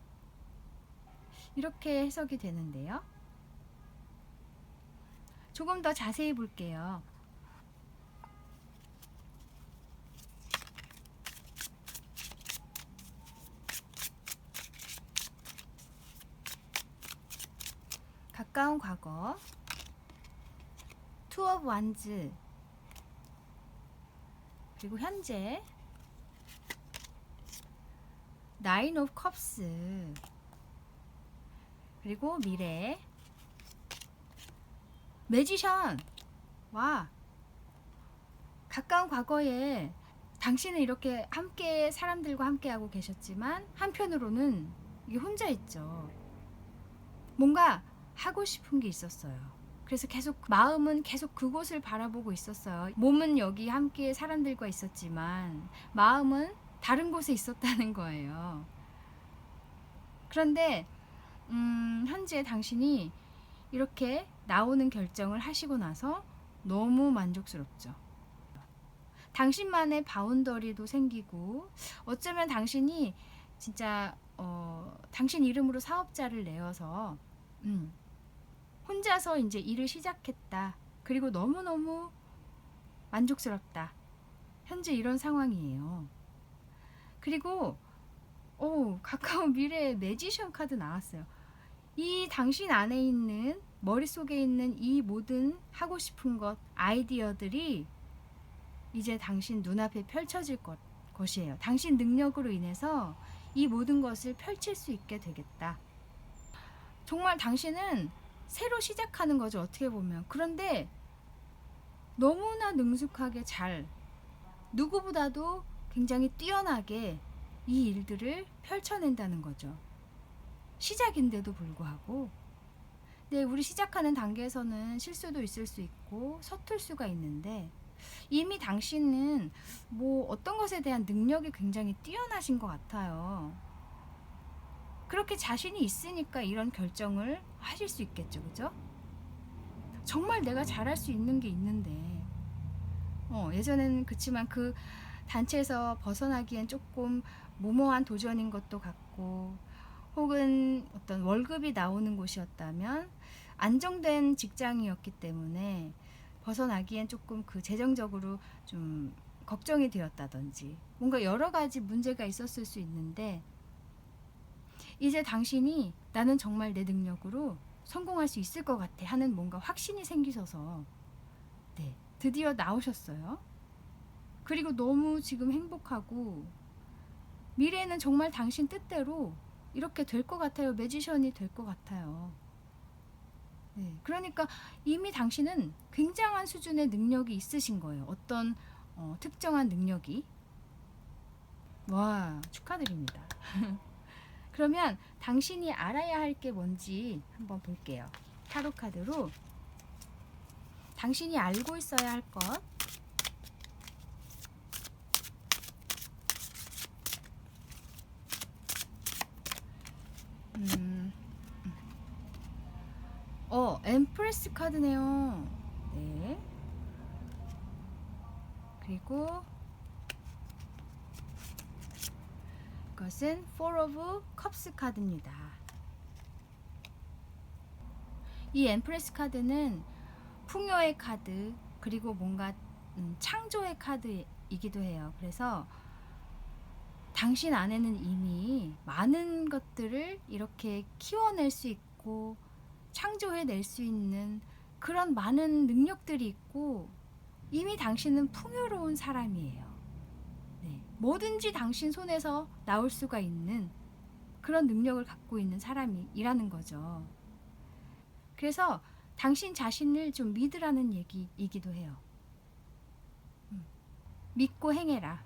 이렇게 해석이 되는데요. 조금 더 자세히 볼게요. 가까운 과거, 투 오브 완즈, 그리고 현재 나인 오브 컵스, 그리고 미래 매지션. 와, 가까운 과거에 당신은 이렇게 함께 사람들과 함께 하고 계셨지만 한편으로는 이게 혼자 있죠. 뭔가 하고 싶은 게 있었어요. 그래서 계속 마음은 계속 그곳을 바라보고 있었어요. 몸은 여기 함께 사람들과 있었지만 마음은 다른 곳에 있었다는 거예요. 그런데 현재 당신이 이렇게 나오는 결정을 하시고 나서 너무 만족스럽죠. 당신만의 바운더리도 생기고 어쩌면 당신이 진짜 당신 이름으로 사업자를 내어서 혼자서 이제 일을 시작했다. 그리고 너무너무 만족스럽다. 현재 이런 상황이에요. 그리고 가까운 미래에 매지션 카드 나왔어요. 이 당신 안에 있는 머릿속에 있는 이 모든 하고 싶은 것, 아이디어들이 이제 당신 눈앞에 펼쳐질 것이에요. 당신 능력으로 인해서 이 모든 것을 펼칠 수 있게 되겠다. 정말 당신은 새로 시작하는 거죠. 어떻게 보면. 그런데 너무나 능숙하게 잘, 누구보다도 굉장히 뛰어나게 이 일들을 펼쳐낸다는 거죠. 시작인데도 불구하고. 네, 우리 시작하는 단계에서는 실수도 있을 수 있고 서툴 수가 있는데 이미 당신은 뭐 어떤 것에 대한 능력이 굉장히 뛰어나신 것 같아요. 그렇게 자신이 있으니까 이런 결정을 하실 수 있겠죠, 그죠? 정말 내가 잘할 수 있는 게 있는데, 예전에는 그치만 그 단체에서 벗어나기엔 조금 무모한 도전인 것도 같고, 혹은 어떤 월급이 나오는 곳이었다면 안정된 직장이었기 때문에 벗어나기엔 조금 그 재정적으로 좀 걱정이 되었다든지 뭔가 여러 가지 문제가 있었을 수 있는데, 이제 당신이 나는 정말 내 능력으로 성공할 수 있을 것 같아 하는 뭔가 확신이 생기셔서 네, 드디어 나오셨어요. 그리고 너무 지금 행복하고 미래에는 정말 당신 뜻대로 이렇게 될 것 같아요. 매지션이 될 것 같아요. 네, 그러니까 이미 당신은 굉장한 수준의 능력이 있으신 거예요. 어떤 특정한 능력이. 와, 축하드립니다. 그러면 당신이 알아야 할 게 뭔지 한번 볼게요. 타로 카드로 당신이 알고 있어야 할 것. 엠프레스 카드네요. 네. 그리고 이것은 Four of Cups 카드입니다. 이 엠프레스 카드는 풍요의 카드, 그리고 뭔가 창조의 카드이기도 해요. 그래서 당신 안에는 이미 많은 것들을 이렇게 키워낼 수 있고 창조해낼 수 있는 그런 많은 능력들이 있고, 이미 당신은 풍요로운 사람이에요. 네. 뭐든지 당신 손에서 나올 수가 있는 그런 능력을 갖고 있는 사람이라는 거죠. 그래서 당신 자신을 좀 믿으라는 얘기이기도 해요. 믿고 행해라.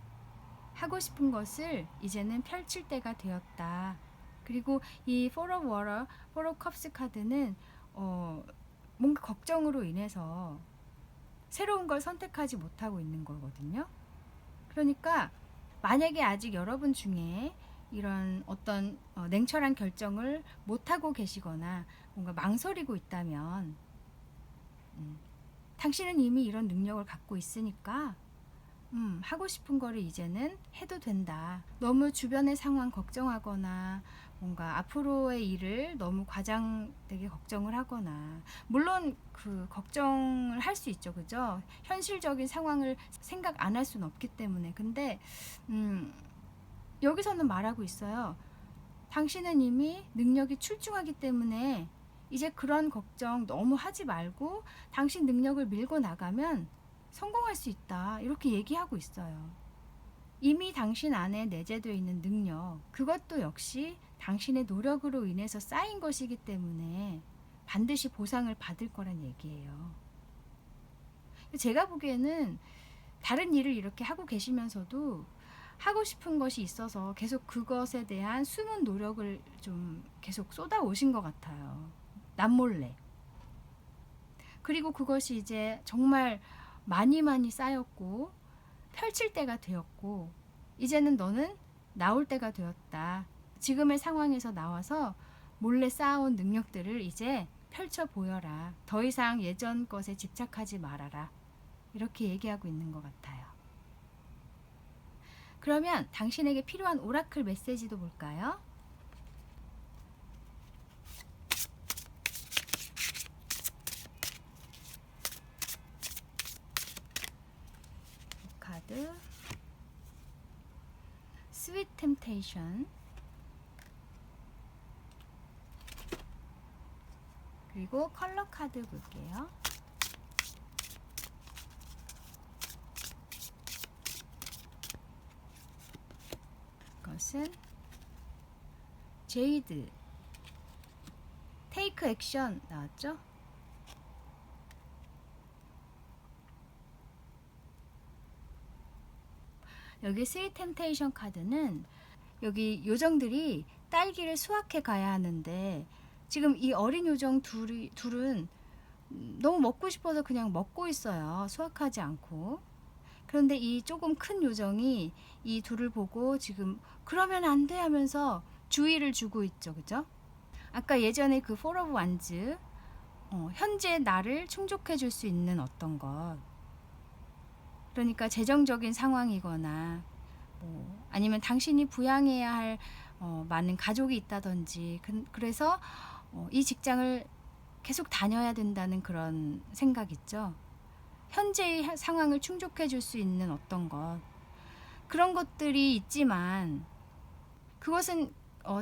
하고 싶은 것을 이제는 펼칠 때가 되었다. 그리고 이 Four of Water, Four of Cups 카드는 뭔가 걱정으로 인해서 새로운 걸 선택하지 못하고 있는 거거든요. 그러니까 만약에 아직 여러분 중에 이런 어떤 냉철한 결정을 못하고 계시거나 뭔가 망설이고 있다면, 당신은 이미 이런 능력을 갖고 있으니까 하고 싶은 거를 이제는 해도 된다. 너무 주변의 상황 걱정하거나 뭔가 앞으로의 일을 너무 과장되게 걱정을 하거나, 물론 그 걱정을 할 수 있죠, 그죠? 현실적인 상황을 생각 안 할 수는 없기 때문에. 근데 여기서는 말하고 있어요. 당신은 이미 능력이 출중하기 때문에 이제 그런 걱정 너무 하지 말고 당신 능력을 밀고 나가면 성공할 수 있다. 이렇게 얘기하고 있어요. 이미 당신 안에 내재되어 있는 능력, 그것도 역시 당신의 노력으로 인해서 쌓인 것이기 때문에 반드시 보상을 받을 거란 얘기예요. 제가 보기에는 다른 일을 이렇게 하고 계시면서도 하고 싶은 것이 있어서 계속 그것에 대한 숨은 노력을 좀 계속 쏟아오신 것 같아요. 남몰래. 그리고 그것이 이제 정말 많이 쌓였고 펼칠 때가 되었고, 이제는 너는 나올 때가 되었다. 지금의 상황에서 나와서 몰래 쌓아온 능력들을 이제 펼쳐 보여라. 더 이상 예전 것에 집착하지 말아라. 이렇게 얘기하고 있는 것 같아요. 그러면 당신에게 필요한 오라클 메시지도 볼까요? 카드 스윗 템테이션, 그리고 컬러 카드 볼게요. 이것은 제이드 테이크 액션 나왔죠? 여기 스윗 템테이션 카드는 여기 요정들이 딸기를 수확해 가야 하는데, 지금 이 어린 요정 둘은 너무 먹고 싶어서 그냥 먹고 있어요. 수확하지 않고. 그런데 이 조금 큰 요정이 이 둘을 보고 지금 그러면 안 돼 하면서 주의를 주고 있죠. 그죠? 아까 예전에 그 포 오브 완즈, 현재 나를 충족해 줄 수 있는 어떤 것, 그러니까 재정적인 상황이거나 아니면 당신이 부양해야 할 많은 가족이 있다든지, 그래서 이 직장을 계속 다녀야 된다는 그런 생각 있죠. 현재의 상황을 충족해 줄 수 있는 어떤 것, 그런 것들이 있지만 그것은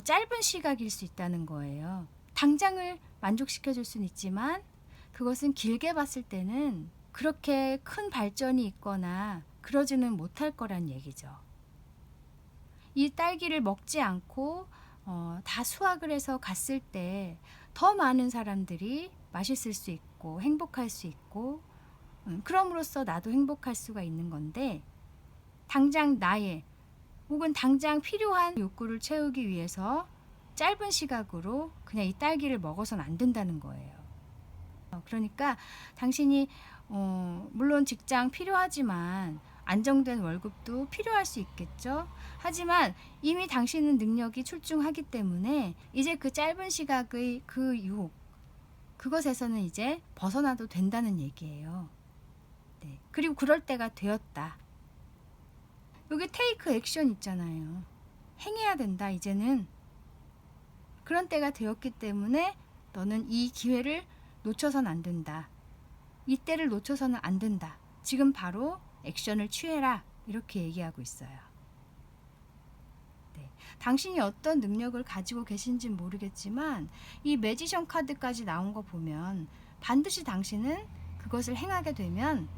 짧은 시각일 수 있다는 거예요. 당장을 만족시켜 줄 수는 있지만 그것은 길게 봤을 때는 그렇게 큰 발전이 있거나 그러지는 못할 거란 얘기죠. 이 딸기를 먹지 않고 다 수확을 해서 갔을 때 더 많은 사람들이 맛있을 수 있고 행복할 수 있고, 그럼으로써 나도 행복할 수가 있는 건데, 당장 나의 혹은 당장 필요한 욕구를 채우기 위해서 짧은 시각으로 그냥 이 딸기를 먹어서는 안 된다는 거예요. 그러니까 당신이 물론 직장 필요하지만 안정된 월급도 필요할 수 있겠죠. 하지만 이미 당신은 능력이 출중하기 때문에 이제 그 짧은 시각의 그 유혹, 그것에서는 이제 벗어나도 된다는 얘기예요. 네. 그리고 그럴 때가 되었다. 여기 테이크 액션 있잖아요. 행해야 된다, 이제는. 그런 때가 되었기 때문에 너는 이 기회를 놓쳐선 안 된다. 이때를 놓쳐서는 안 된다. 지금 바로 액션을 취해라. 이렇게 얘기하고 있어요. 네. 당신이 어떤 능력을 가지고 계신지 모르겠지만 이 매지션 카드까지 나온 거 보면 반드시 당신은 그것을 행하게 되면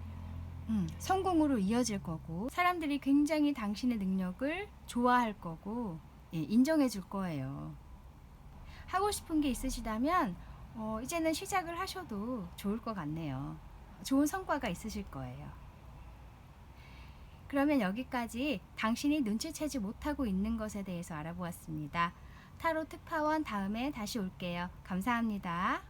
성공으로 이어질 거고, 사람들이 굉장히 당신의 능력을 좋아할 거고, 인정해 줄 거예요. 하고 싶은 게 있으시다면 이제는 시작을 하셔도 좋을 것 같네요. 좋은 성과가 있으실 거예요. 그러면 여기까지 당신이 눈치채지 못하고 있는 것에 대해서 알아보았습니다. 타로 특파원 다음에 다시 올게요. 감사합니다.